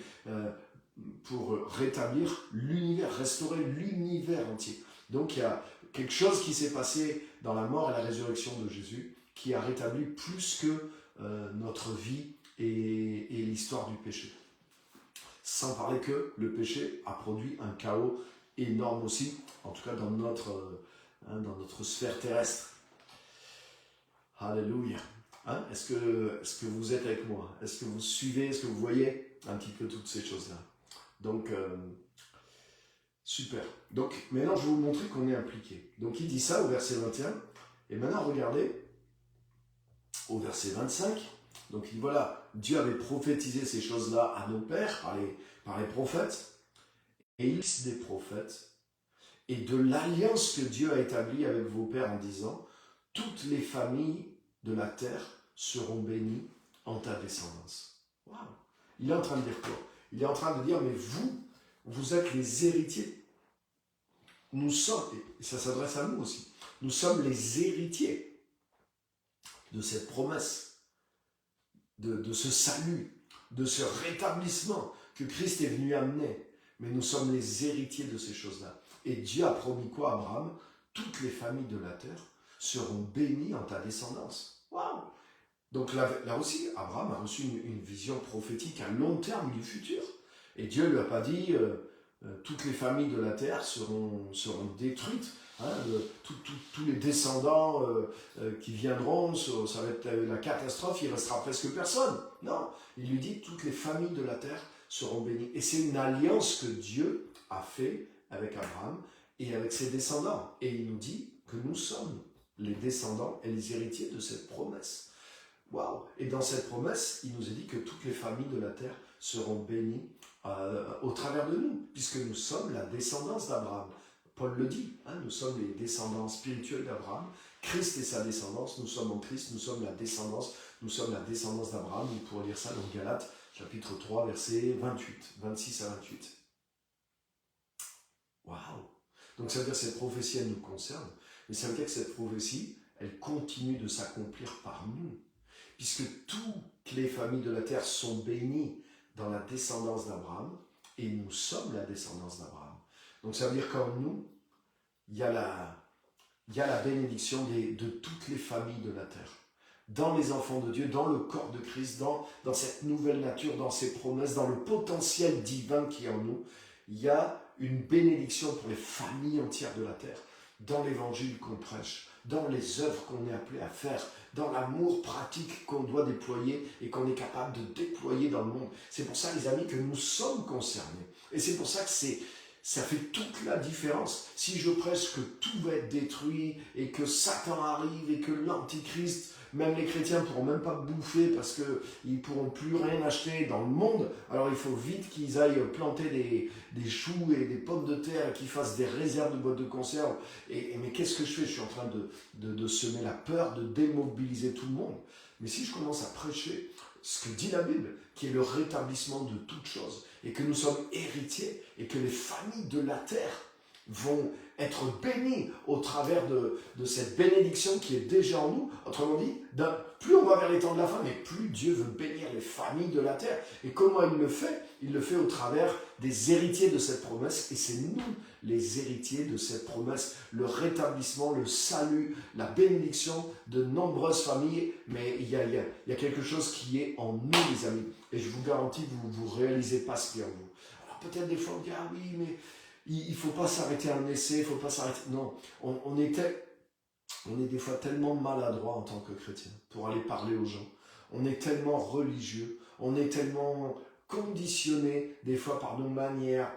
pour rétablir l'univers, restaurer l'univers entier. Donc il y a quelque chose qui s'est passé dans la mort et la résurrection de Jésus qui a rétabli plus que notre vie et l'histoire du péché. Sans parler que le péché a produit un chaos énorme aussi, en tout cas dans notre sphère terrestre. Alléluia. Est-ce que vous êtes avec moi? Est-ce que vous suivez? Est-ce que vous voyez un petit peu toutes ces choses-là? Donc, super. Donc, maintenant, je vais vous montrer qu'on est impliqué. Donc, il dit ça au verset 21. Et maintenant, regardez, au verset 25. Donc, il dit, voilà, Dieu avait prophétisé ces choses-là à nos pères par les prophètes. Et il liste des prophètes et de l'alliance que Dieu a établie avec vos pères en disant, toutes les familles de la terre seront bénies en ta descendance. Waouh! Il est en train de dire quoi? Il est en train de dire, mais vous êtes les héritiers. Nous sommes, et ça s'adresse à nous aussi, nous sommes les héritiers de cette promesse, de ce salut, de ce rétablissement que Christ est venu amener. Mais nous sommes les héritiers de ces choses-là. Et Dieu a promis quoi à Abraham? Toutes les familles de la terre seront bénies en ta descendance. Waouh! Donc là aussi, Abraham a reçu une vision prophétique à long terme du futur. Et Dieu ne lui a pas dit toutes les familles de la terre seront détruites. Tous les descendants qui viendront, ça va être la catastrophe, il ne restera presque personne. Non, il lui dit toutes les familles de la terre seront bénies. Et c'est une alliance que Dieu a fait avec Abraham et avec ses descendants. Et il nous dit que nous sommes les descendants et les héritiers de cette promesse. Waouh! Et dans cette promesse, il nous a dit que toutes les familles de la terre seront bénies au travers de nous, puisque nous sommes la descendance d'Abraham. Paul le dit, nous sommes les descendants spirituels d'Abraham. Christ est sa descendance, nous sommes en Christ, nous sommes la descendance d'Abraham. Vous pourrez lire ça dans Galates, chapitre 3, versets 26 à 28. Waouh! Donc ça veut dire que cette prophétie, elle nous concerne, mais ça veut dire que cette prophétie, elle continue de s'accomplir par nous, puisque toutes les familles de la terre sont bénies dans la descendance d'Abraham, et nous sommes la descendance d'Abraham. Donc ça veut dire qu'en nous, il y a la bénédiction de toutes les familles de la terre. Dans les enfants de Dieu, dans le corps de Christ, dans cette nouvelle nature, dans ses promesses, dans le potentiel divin qui est en nous, il y a une bénédiction pour les familles entières de la terre, dans l'évangile qu'on prêche, dans les œuvres qu'on est appelé à faire, dans l'amour pratique qu'on doit déployer et qu'on est capable de déployer dans le monde. C'est pour ça, les amis, que nous sommes concernés. Et c'est pour ça que ça fait toute la différence. Si je prêche que tout va être détruit et que Satan arrive et que l'Antichrist, même les chrétiens ne pourront même pas bouffer parce qu'ils ne pourront plus rien acheter dans le monde, alors il faut vite qu'ils aillent planter des choux et des pommes de terre et qu'ils fassent des réserves de boîtes de conserve. Mais qu'est-ce que je fais? Je suis en train de semer la peur, de démobiliser tout le monde. Mais si je commence à prêcher ce que dit la Bible, qui est le rétablissement de toutes choses, et que nous sommes héritiers, et que les familles de la terre vont être bénies au travers de cette bénédiction qui est déjà en nous. Autrement dit, plus on va vers les temps de la fin, mais plus Dieu veut bénir les familles de la terre. Et comment il le fait? Il le fait au travers des héritiers de cette promesse, et c'est nous les héritiers de cette promesse, le rétablissement, le salut, la bénédiction de nombreuses familles, mais il y a quelque chose qui est en nous, les amis. Et je vous garantis, vous ne réalisez pas ce qui est en vous. Alors peut-être des fois on dit, ah oui, mais il ne faut pas s'arrêter à un essai, il ne faut pas s'arrêter. Non, on est des fois tellement maladroits en tant que chrétiens pour aller parler aux gens. On est tellement religieux, on est tellement conditionnés des fois par nos manières,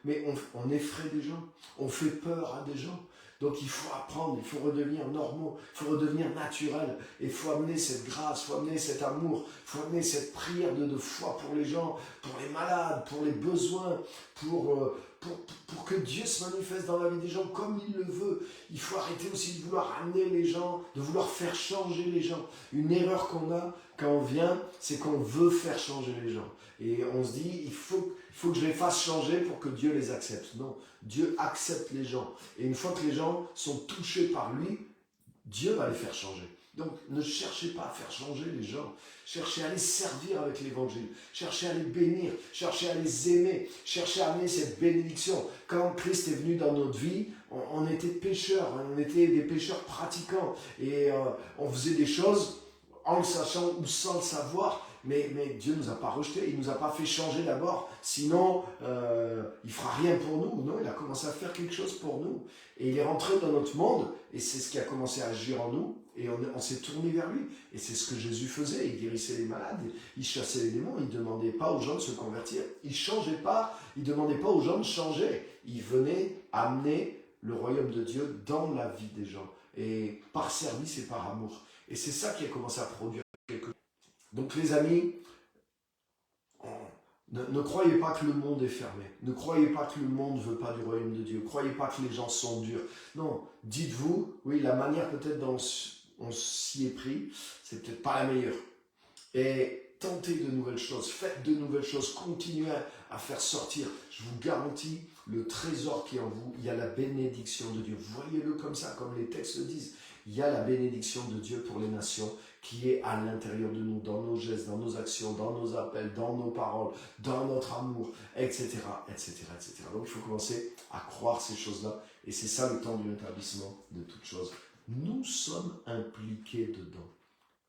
mais on effraie des gens, on fait peur à des gens. Donc il faut apprendre, il faut redevenir normaux, il faut redevenir naturel, et il faut amener cette grâce, il faut amener cet amour, il faut amener cette prière de foi pour les gens, pour les malades, pour les besoins, pour que Dieu se manifeste dans la vie des gens comme il le veut. Il faut arrêter aussi de vouloir amener les gens, de vouloir faire changer les gens. Une erreur qu'on a quand on vient, c'est qu'on veut faire changer les gens. Et on se dit, il faut que je les fasse changer pour que Dieu les accepte. Non, Dieu accepte les gens. Et une fois que les gens sont touchés par lui, Dieu va les faire changer. Donc ne cherchez pas à faire changer les gens, cherchez à les servir avec l'évangile, cherchez à les bénir, cherchez à les aimer, cherchez à amener cette bénédiction. Quand Christ est venu dans notre vie, on était pécheurs, on était des pécheurs pratiquants et on faisait des choses en le sachant ou sans le savoir. Mais Dieu ne nous a pas rejetés, il ne nous a pas fait changer d'abord, sinon il ne fera rien pour nous. Non, il a commencé à faire quelque chose pour nous. Et il est rentré dans notre monde, et c'est ce qui a commencé à agir en nous, et on s'est tourné vers lui. Et c'est ce que Jésus faisait, il guérissait les malades, il chassait les démons, il ne demandait pas aux gens de se convertir, il ne changeait pas, il ne demandait pas aux gens de changer. Il venait amener le royaume de Dieu dans la vie des gens, et par service et par amour. Et c'est ça qui a commencé à produire quelque chose. Donc les amis, ne croyez pas que le monde est fermé. Ne croyez pas que le monde ne veut pas du royaume de Dieu. Ne croyez pas que les gens sont durs. Non, dites-vous, oui, la manière peut-être dont on s'y est pris, c'est peut-être pas la meilleure. Et tentez de nouvelles choses, faites de nouvelles choses, continuez à faire sortir. Je vous garantis, le trésor qui est en vous, il y a la bénédiction de Dieu. Voyez-le comme ça, comme les textes le disent. Il y a la bénédiction de Dieu pour les nations qui est à l'intérieur de nous, dans nos gestes, dans nos actions, dans nos appels, dans nos paroles, dans notre amour, etc., etc., etc. Donc il faut commencer à croire ces choses-là. Et c'est ça le temps du rétablissement de toutes choses. Nous sommes impliqués dedans.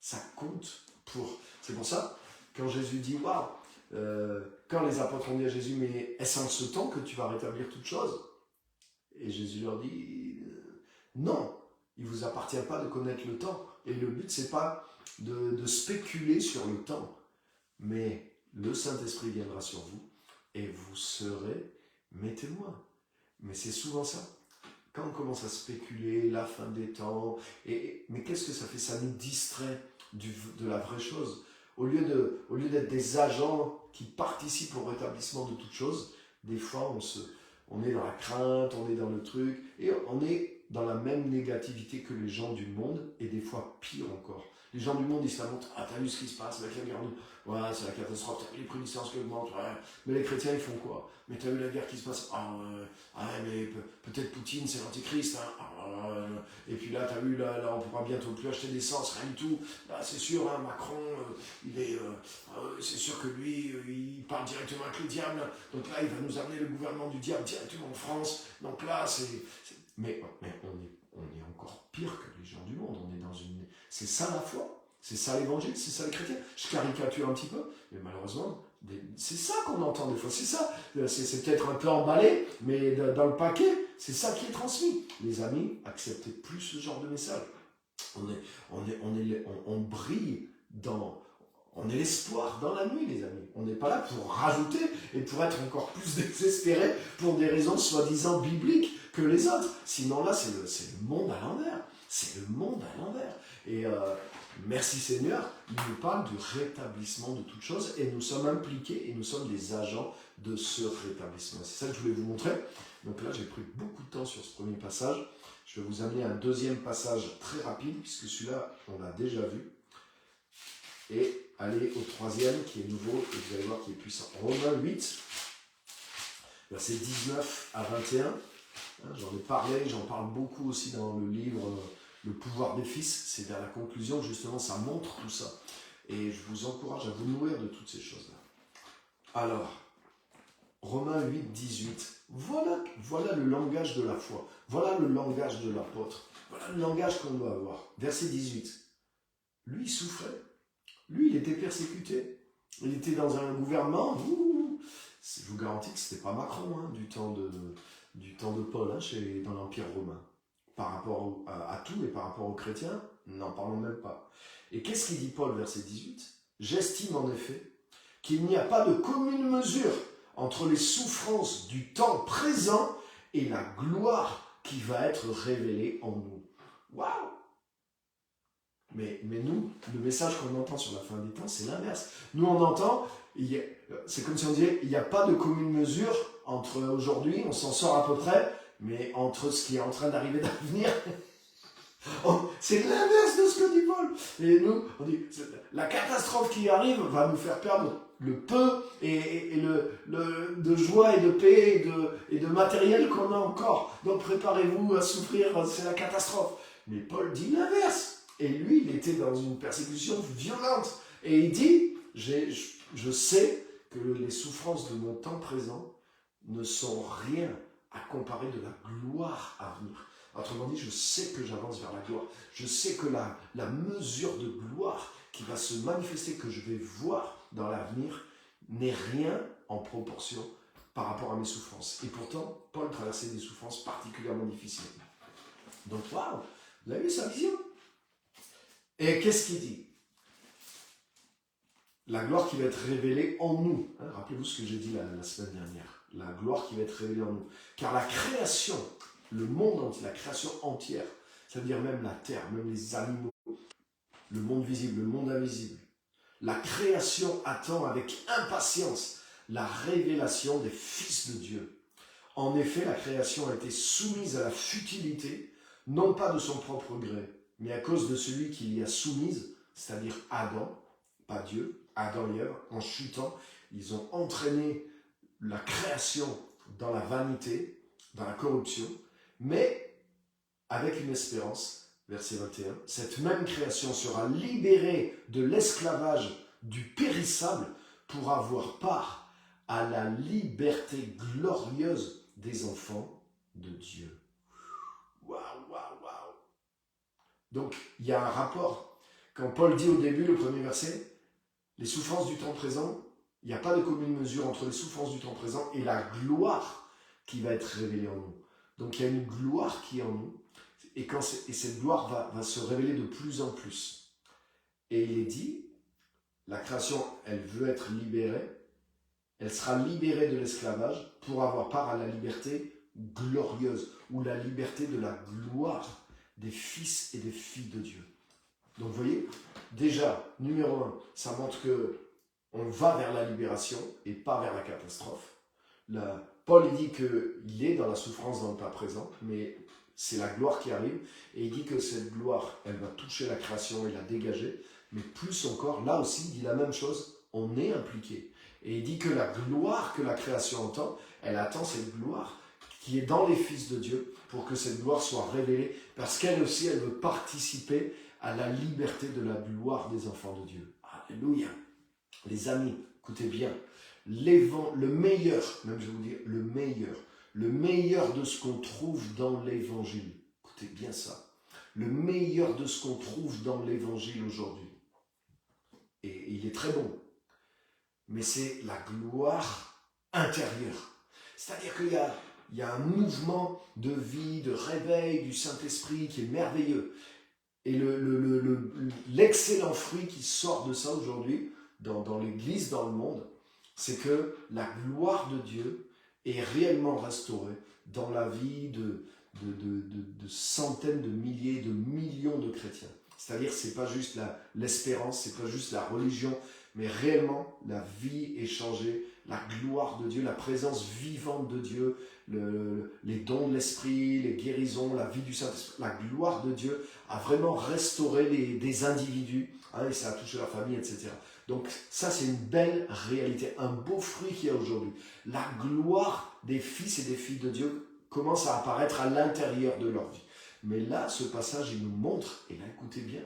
Ça compte pour... C'est pour ça, quand Jésus dit « Waouh !» quand les apôtres ont dit à Jésus « Mais est-ce en ce temps que tu vas rétablir toutes choses ?» Et Jésus leur dit « Non !» Il ne vous appartient pas de connaître le temps. Et le but, ce n'est pas de spéculer sur le temps. Mais le Saint-Esprit viendra sur vous et vous serez mes témoins. Mais c'est souvent ça. Quand on commence à spéculer, la fin des temps, mais qu'est-ce que ça fait? Ça nous distrait de la vraie chose. Au lieu d'être des agents qui participent au rétablissement de toutes choses, des fois on est dans la crainte, on est dans le truc, et on est dans la même négativité que les gens du monde, et des fois pire encore. Les gens du monde, ils se la montrent, ah t'as vu ce qui se passe avec la guerre, ouais c'est la catastrophe, t'as vu les prix d'essence qui augmentent, ouais. Mais les chrétiens ils font quoi? Mais t'as vu la guerre qui se passe, mais peut-être Poutine c'est l'antichrist, hein. Et puis là t'as vu, là on pourra bientôt plus acheter d'essence, rien du tout, là c'est sûr, hein, Macron, c'est sûr que lui, il parle directement avec le diable, donc là il va nous amener le gouvernement du diable directement en France, donc là mais on est encore pire que les gens du monde. On est dans une... C'est ça la foi, c'est ça l'évangile, c'est ça les chrétiens. Je caricature un petit peu, mais malheureusement, c'est ça qu'on entend des fois. C'est ça, c'est peut-être un peu emballé, mais dans le paquet, c'est ça qui est transmis. Les amis, acceptez plus ce genre de message. On brille dans... On est l'espoir dans la nuit, les amis. On n'est pas là pour rajouter et pour être encore plus désespéré pour des raisons soi-disant bibliques que les autres. Sinon là, c'est le monde à l'envers. C'est le monde à l'envers. Et merci Seigneur, il nous parle du rétablissement de toutes choses et nous sommes impliqués et nous sommes des agents de ce rétablissement. C'est ça que je voulais vous montrer. Donc là, j'ai pris beaucoup de temps sur ce premier passage. Je vais vous amener à un deuxième passage très rapide puisque celui-là, on l'a déjà vu. Et aller au troisième qui est nouveau et vous allez voir qui est puissant. Romains 8, versets 19 à 21. J'en ai parlé, j'en parle beaucoup aussi dans le livre Le pouvoir des fils. C'est vers la conclusion, justement, ça montre tout ça. Et je vous encourage à vous nourrir de toutes ces choses-là. Alors, Romains 8, 18. Voilà le langage de la foi. Voilà le langage de l'apôtre. Voilà le langage qu'on doit avoir. Verset 18. Lui, il souffrait. Lui, il était persécuté. Il était dans un gouvernement. Je vous garantis que ce n'était pas Macron du temps de Paul dans l'Empire romain. Par rapport à tout et par rapport aux chrétiens, n'en parlons même pas. Et qu'est-ce qu'il dit Paul, verset 18 ? J'estime en effet qu'il n'y a pas de commune mesure entre les souffrances du temps présent et la gloire qui va être révélée en nous. Waouh ! Mais nous, le message qu'on entend sur la fin des temps, c'est l'inverse. Nous, on entend, c'est comme si on disait, il n'y a pas de commune mesure entre aujourd'hui, on s'en sort à peu près, mais entre ce qui est en train d'arriver d'avenir, c'est l'inverse de ce que dit Paul. Et nous, on dit, la catastrophe qui arrive va nous faire perdre le peu et de joie et de paix et de matériel qu'on a encore. Donc préparez-vous à souffrir, c'est la catastrophe. Mais Paul dit l'inverse. Et lui, il était dans une persécution violente. Et il dit, je sais que les souffrances de mon temps présent ne sont rien à comparer de la gloire à venir. Autrement dit, je sais que j'avance vers la gloire. Je sais que la mesure de gloire qui va se manifester, que je vais voir dans l'avenir, n'est rien en proportion par rapport à mes souffrances. Et pourtant, Paul traversait des souffrances particulièrement difficiles. Donc, waouh, vous avez vu sa vision? Et qu'est-ce qu'il dit? La gloire qui va être révélée en nous. Hein, rappelez-vous ce que j'ai dit la semaine dernière. La gloire qui va être révélée en nous. Car la création, le monde entier, la création entière, c'est-à-dire même la terre, même les animaux, le monde visible, le monde invisible, la création attend avec impatience la révélation des fils de Dieu. En effet, la création a été soumise à la futilité, non pas de son propre gré, mais à cause de celui qui l'y a soumise, c'est-à-dire Adam, pas Dieu, Adam et Ève, en chutant, ils ont entraîné la création dans la vanité, dans la corruption, mais avec une espérance, verset 21, cette même création sera libérée de l'esclavage du périssable pour avoir part à la liberté glorieuse des enfants de Dieu. Waouh, waouh, waouh. Donc, il y a un rapport. Quand Paul dit au début, le premier verset, les souffrances du temps présent, il n'y a pas de commune mesure entre les souffrances du temps présent et la gloire qui va être révélée en nous. Donc, il y a une gloire qui est en nous, et cette gloire va se révéler de plus en plus. Et il est dit, la création, elle veut être libérée, elle sera libérée de l'esclavage pour avoir part à la liberté glorieuse, ou la liberté de la gloire des fils et des filles de Dieu. Donc vous voyez, déjà, numéro 1, ça montre que on va vers la libération et pas vers la catastrophe. Paul il dit qu'il est dans la souffrance dans le temps présent, mais c'est la gloire qui arrive, et il dit que cette gloire, elle va toucher la création et la dégager, mais plus encore, là aussi, il dit la même chose, on est impliqué. Et il dit que la gloire que la création entend, elle attend cette gloire qui est dans les fils de Dieu pour que cette gloire soit révélée, parce qu'elle aussi, elle veut participer à la liberté de la gloire des enfants de Dieu. Alléluia. Les amis, écoutez bien, le meilleur, même je vais vous dire, le meilleur de ce qu'on trouve dans l'évangile, écoutez bien ça, le meilleur de ce qu'on trouve dans l'évangile aujourd'hui, et il est très bon, mais c'est la gloire intérieure. C'est-à-dire qu'il y a un mouvement de vie, de réveil du Saint-Esprit qui est merveilleux. Et l'excellent fruit qui sort de ça aujourd'hui, dans l'Église, dans le monde, c'est que la gloire de Dieu est réellement restaurée dans la vie de centaines de milliers, de millions de chrétiens. C'est-à-dire, c'est pas juste l'espérance, c'est pas juste la religion, mais réellement, la vie est changée, la gloire de Dieu, la présence vivante de Dieu, les dons de l'Esprit, les guérisons, la vie du Saint-Esprit, la gloire de Dieu a vraiment restauré des individus, et ça a touché leur famille, etc. Donc ça, c'est une belle réalité, un beau fruit qu'il y a aujourd'hui. La gloire des fils et des filles de Dieu commence à apparaître à l'intérieur de leur vie. Mais là, ce passage, il nous montre, et là, écoutez bien,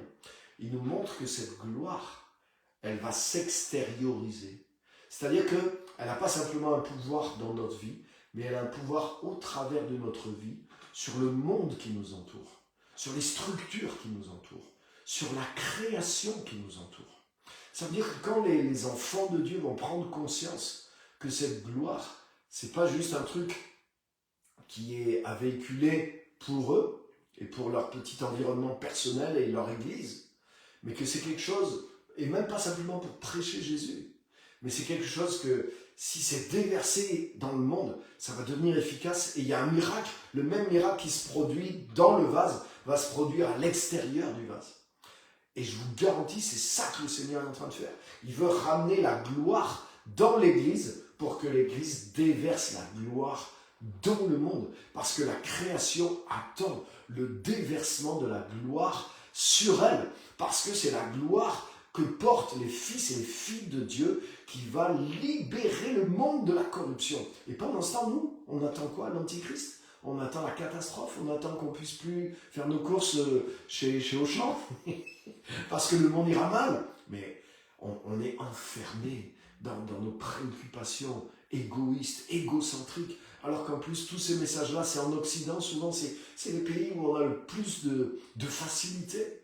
il nous montre que cette gloire, elle va s'extérioriser. C'est-à-dire qu'elle n'a pas simplement un pouvoir dans notre vie, mais elle a un pouvoir au travers de notre vie sur le monde qui nous entoure, sur les structures qui nous entourent, sur la création qui nous entoure. Ça veut dire que quand les enfants de Dieu vont prendre conscience que cette gloire, c'est pas juste un truc qui est à véhiculer pour eux et pour leur petit environnement personnel et leur église, mais que c'est quelque chose, et même pas simplement pour prêcher Jésus, mais c'est quelque chose que si c'est déversé dans le monde, ça va devenir efficace, et il y a un miracle, le même miracle qui se produit dans le vase va se produire à l'extérieur du vase. Et je vous garantis, c'est ça que le Seigneur est en train de faire. Il veut ramener la gloire dans l'Église pour que l'Église déverse la gloire dans le monde. Parce que la création attend le déversement de la gloire sur elle. Parce que c'est la gloire que portent les fils et les filles de Dieu qui va libérer le monde de la corruption. Et pendant ce temps, nous, on attend quoi, l'Antichrist? On attend la catastrophe, on attend qu'on puisse plus faire nos courses chez Auchan, parce que le monde ira mal. Mais on est enfermé dans nos préoccupations égoïstes, égocentriques, alors qu'en plus, tous ces messages-là, c'est en Occident, souvent, c'est les pays où on a le plus de facilité.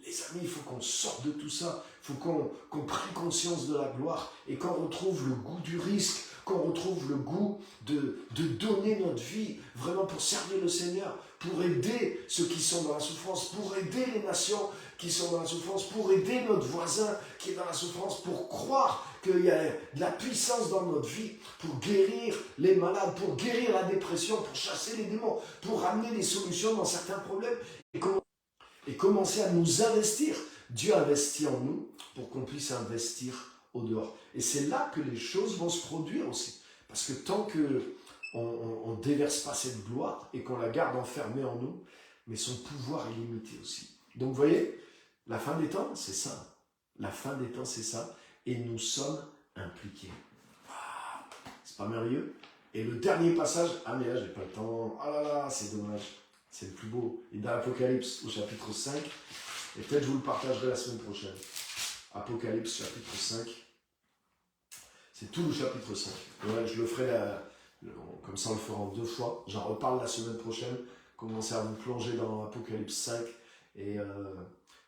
Les amis, il faut qu'on sorte de tout ça, il faut qu'on prenne conscience de la gloire et qu'on retrouve le goût du risque, qu'on retrouve le goût de donner notre vie vraiment pour servir le Seigneur, pour aider ceux qui sont dans la souffrance, pour aider les nations qui sont dans la souffrance, pour aider notre voisin qui est dans la souffrance, pour croire qu'il y a de la puissance dans notre vie, pour guérir les malades, pour guérir la dépression, pour chasser les démons, pour ramener des solutions dans certains problèmes et commencer à nous investir. Dieu investit en nous pour qu'on puisse investir au dehors. Et c'est là que les choses vont se produire aussi. Parce que tant qu'on ne déverse pas cette gloire et qu'on la garde enfermée en nous, mais son pouvoir est limité aussi. Donc vous voyez, la fin des temps, c'est ça. La fin des temps, c'est ça. Et nous sommes impliqués. C'est pas merveilleux? Et le dernier passage, ah mais là j'ai pas le temps, ah là là, c'est dommage. C'est le plus beau. Il est dans l'Apocalypse au chapitre 5. Et peut-être je vous le partagerai la semaine prochaine. Apocalypse chapitre 5. C'est tout le chapitre 5. Ouais, je le ferai comme ça on le fera en 2 fois. J'en reparle la semaine prochaine. Commencez à vous plonger dans Apocalypse 5. Et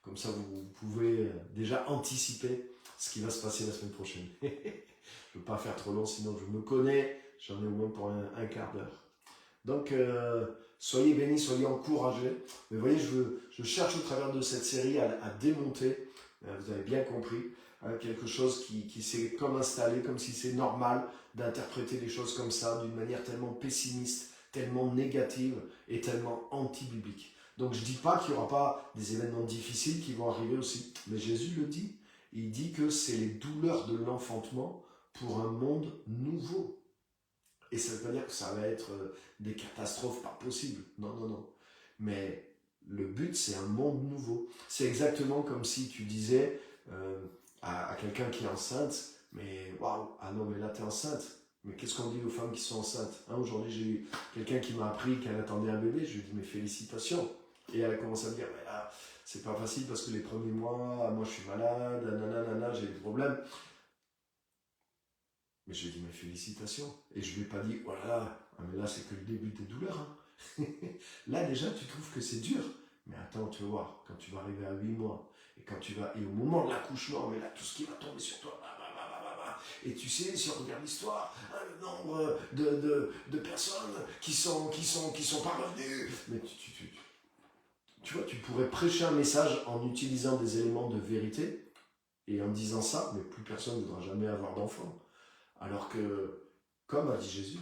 comme ça vous pouvez déjà anticiper ce qui va se passer la semaine prochaine. Je ne veux pas faire trop long, sinon je me connais. J'en ai au moins pour un quart d'heure. Donc, soyez bénis, soyez encouragés. Mais vous voyez, je cherche au travers de cette série à démonter, vous avez bien compris, quelque chose qui s'est comme installé, comme si c'est normal d'interpréter les choses comme ça, d'une manière tellement pessimiste, tellement négative et tellement anti-biblique. Donc, je ne dis pas qu'il n'y aura pas des événements difficiles qui vont arriver aussi. Mais Jésus le dit. Il dit que c'est les douleurs de l'enfantement pour un monde nouveau. Et ça ne veut pas dire que ça va être des catastrophes pas possibles. Non, non, non. Mais le but, c'est un monde nouveau. C'est exactement comme si tu disais à quelqu'un qui est enceinte, mais waouh, ah non, mais là, tu es enceinte. Mais qu'est-ce qu'on dit aux femmes qui sont enceintes? Aujourd'hui, j'ai eu quelqu'un qui m'a appris qu'elle attendait un bébé. Je lui ai dit, mais félicitations. Et elle a commencé à me dire, mais là, c'est pas facile parce que les premiers mois, moi je suis malade, nanana, j'ai des problèmes. Mais je lui ai dit, mais félicitations. Et je ne lui ai pas dit, voilà, mais là c'est que le début des douleurs. Hein. Là déjà, tu trouves que c'est dur. Mais attends, tu vas voir, quand tu vas arriver à 8 mois, et au moment de l'accouchement, mais là, tout ce qui va tomber sur toi, et tu sais, si on regarde l'histoire, le nombre de personnes qui sont pas revenues. Mais tu vois, tu pourrais prêcher un message en utilisant des éléments de vérité, et en disant ça, mais plus personne ne voudra jamais avoir d'enfant. Alors que, comme a dit Jésus,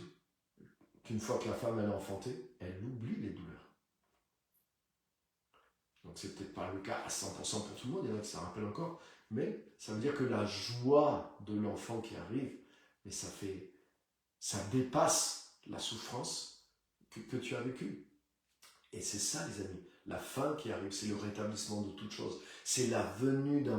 qu'une fois que la femme elle est enfantée, elle oublie les douleurs. Donc c'est peut-être pas le cas à 100% pour tout le monde, il y en a qui s'en rappellent encore, mais ça veut dire que la joie de l'enfant qui arrive, mais ça dépasse la souffrance que tu as vécue. Et c'est ça les amis, la fin qui arrive, c'est le rétablissement de toute chose, c'est la venue d'un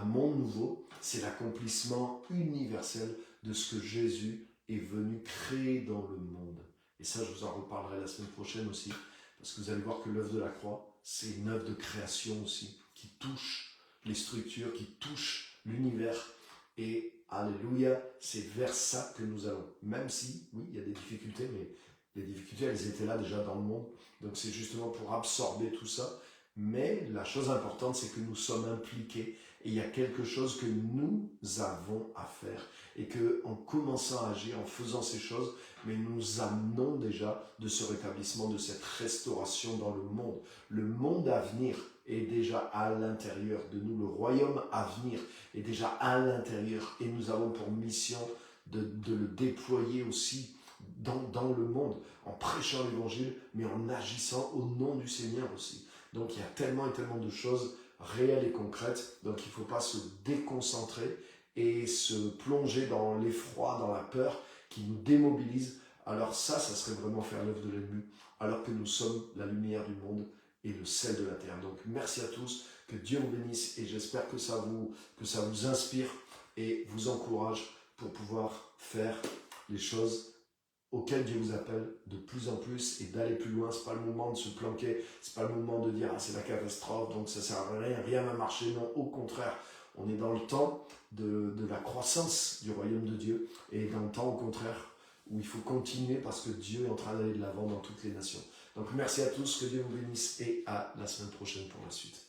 monde nouveau, c'est l'accomplissement universel de ce que Jésus est venu créer dans le monde. Et ça, je vous en reparlerai la semaine prochaine aussi, parce que vous allez voir que l'œuvre de la croix, c'est une œuvre de création aussi, qui touche les structures, qui touche l'univers. Et alléluia, c'est vers ça que nous allons. Même si, oui, il y a des difficultés, mais les difficultés, elles étaient là déjà dans le monde. Donc c'est justement pour absorber tout ça. Mais la chose importante, c'est que nous sommes impliqués et il y a quelque chose que nous avons à faire. Et qu'en commençant à agir, en faisant ces choses, mais nous amenons déjà de ce rétablissement, de cette restauration dans le monde. Le monde à venir est déjà à l'intérieur de nous. Le royaume à venir est déjà à l'intérieur. Et nous avons pour mission de le déployer aussi dans le monde, en prêchant l'évangile, mais en agissant au nom du Seigneur aussi. Donc il y a tellement et tellement de choses réelles et concrètes, donc il ne faut pas se déconcentrer et se plonger dans l'effroi, dans la peur qui nous démobilise. Alors ça serait vraiment faire l'œuvre de l'ennemi, alors que nous sommes la lumière du monde et le sel de la terre. Donc merci à tous, que Dieu vous bénisse et j'espère que ça vous inspire et vous encourage pour pouvoir faire les choses auquel Dieu vous appelle de plus en plus et d'aller plus loin. C'est pas le moment de se planquer, c'est pas le moment de dire ah, c'est la catastrophe, donc ça sert à rien, rien va marcher. Non, au contraire, on est dans le temps de la croissance du royaume de Dieu et dans le temps au contraire où il faut continuer parce que Dieu est en train d'aller de l'avant dans toutes les nations. Donc merci à tous, que Dieu vous bénisse et à la semaine prochaine pour la suite.